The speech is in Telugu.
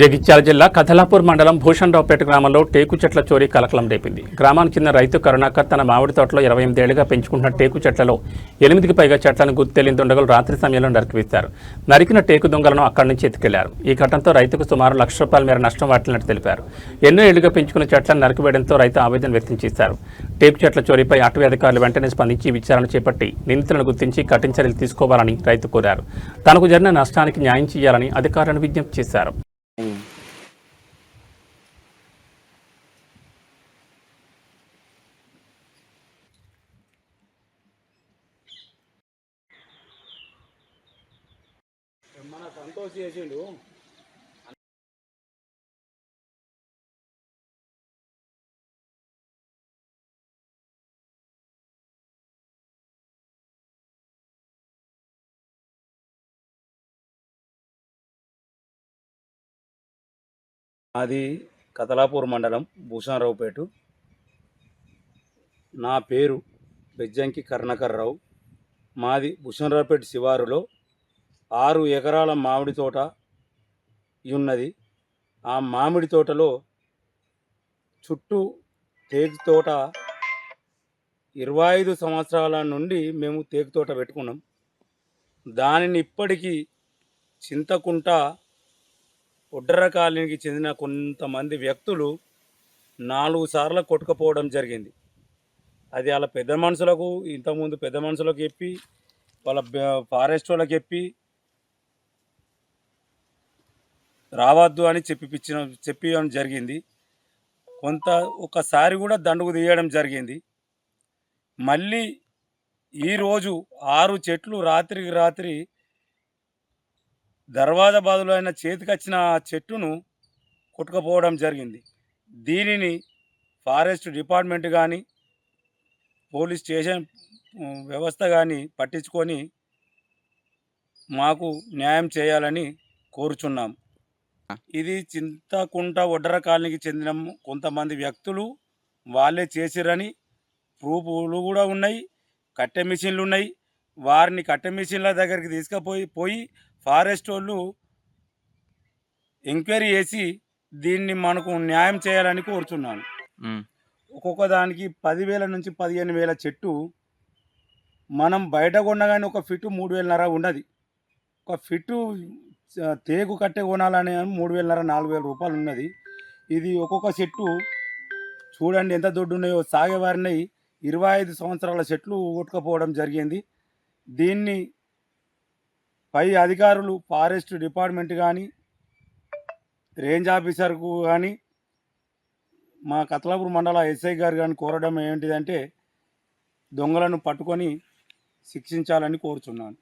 జగిత్యాల జిల్లా కథలాపూర్ మండలం భూషణరావుపేట గ్రామంలో టేకు చెట్ల చోరీ కలకలం రేపింది. గ్రామానికి చెందిన రైతు కరుణాకర్ తన మామిడి తోటలో 28 ఏళ్లుగా పెంచుకుంటున్న టేకు చెట్లలో 8కి పైగా చెట్లను గుర్తు తెలియని దుండగులు రాత్రి సమయంలో నరికివేశారు. నరికిన టేకు దొంగలను అక్కడి నుంచి ఎత్తుకెళ్లారు. ఈ ఘటనతో రైతుకు సుమారు ₹1,00,000 మేర నష్టం వాటిల్లినట్టు తెలిపారు. ఎన్నో ఏళ్లుగా పెంచుకున్న చెట్లను నరికివేయడంతో రైతు ఆవేదన వ్యక్తం చేశారు. టేకు చెట్ల చోరీపై అటవీ అధికారులు వెంటనే స్పందించి విచారణ చేపట్టి నిందితులను గుర్తించి కఠిన చర్యలు తీసుకోవాలని రైతు కోరారు. తనకు జరిగిన నష్టానికి న్యాయం చేయాలని అధికారులను విజ్ఞప్తి చేశారు. మన సంతోష్ చేసిండు. అది కథలాపూర్ మండలం భూషణరావుపేట. నా పేరు బెజ్జంకి కరుణాకర్రావు. మాది భూషణరావుపేట శివారులో 6 ఎకరాల మామిడి తోట ఉన్నది. ఆ మామిడి తోటలో చుట్టూ తేకు తోట 25 సంవత్సరాల నుండి మేము తేకు తోట పెట్టుకున్నాం. దానిని ఇప్పటికీ చింతకుంట ఒడ్డర కాలనీకి చెందిన కొంతమంది వ్యక్తులు 4 సార్లు కొట్టుకుపోవడం జరిగింది. అది వాళ్ళ పెద్ద మనుషులకు, ఇంతకుముందు పెద్ద మనుషులకు చెప్పి, వాళ్ళ ఫారెస్ట్ వాళ్ళకి చెప్పి రావద్దు అని చెప్పడం జరిగింది. ఒకసారి కూడా దండుకు తీయడం జరిగింది. మళ్ళీ ఈరోజు 6 చెట్లు రాత్రికి రాత్రి దర్వాజా బాదులో అయిన చేతికొచ్చిన చెట్టును కొట్టుకుపోవడం జరిగింది. దీనిని ఫారెస్ట్ డిపార్ట్మెంట్ కానీ, పోలీస్ స్టేషన్ వ్యవస్థ కానీ పట్టించుకొని మాకు న్యాయం చేయాలని కోరుచున్నాం. ఇది చింతకుంట ఒడ్డర కాలనీకి చెందిన కొంతమంది వ్యక్తులు వాళ్ళే చేసిరని ప్రూఫ్లు కూడా ఉన్నాయి. కట్టె మిషన్లు ఉన్నాయి. వారిని కట్టె మిషన్ల దగ్గరికి తీసుకుపోయి ఫారెస్ట్ వాళ్ళు ఎంక్వైరీ చేసి దీన్ని మనకు న్యాయం చేయాలని కోరుచున్నాను. ఒక్కొక్క దానికి 10,000 నుంచి 15,000 చెట్టు మనం బయట కొనగానే ఒక ఫిట్టు 3,500 ఉన్నది. ఒక ఫిట్టు తేగు కట్టె కొనాలనే 3,500 4,000 రూపాయలు ఉన్నది. ఇది ఒక్కొక్క చెట్టు చూడండి ఎంత దొడ్డు ఉన్నాయో. సాగేవారిని 25 సంవత్సరాల చెట్లు కొట్టుకుపోవడం జరిగింది. దీన్ని పై అధికారులు ఫారెస్ట్ డిపార్ట్మెంట్ కానీ, రేంజ్ ఆఫీసర్కు కానీ, మా కథలాపూర్ మండల ఎస్ఐ గారు కానీ కోరడం ఏంటిదంటే దొంగలను పట్టుకొని శిక్షించాలని కోరుచున్నాను.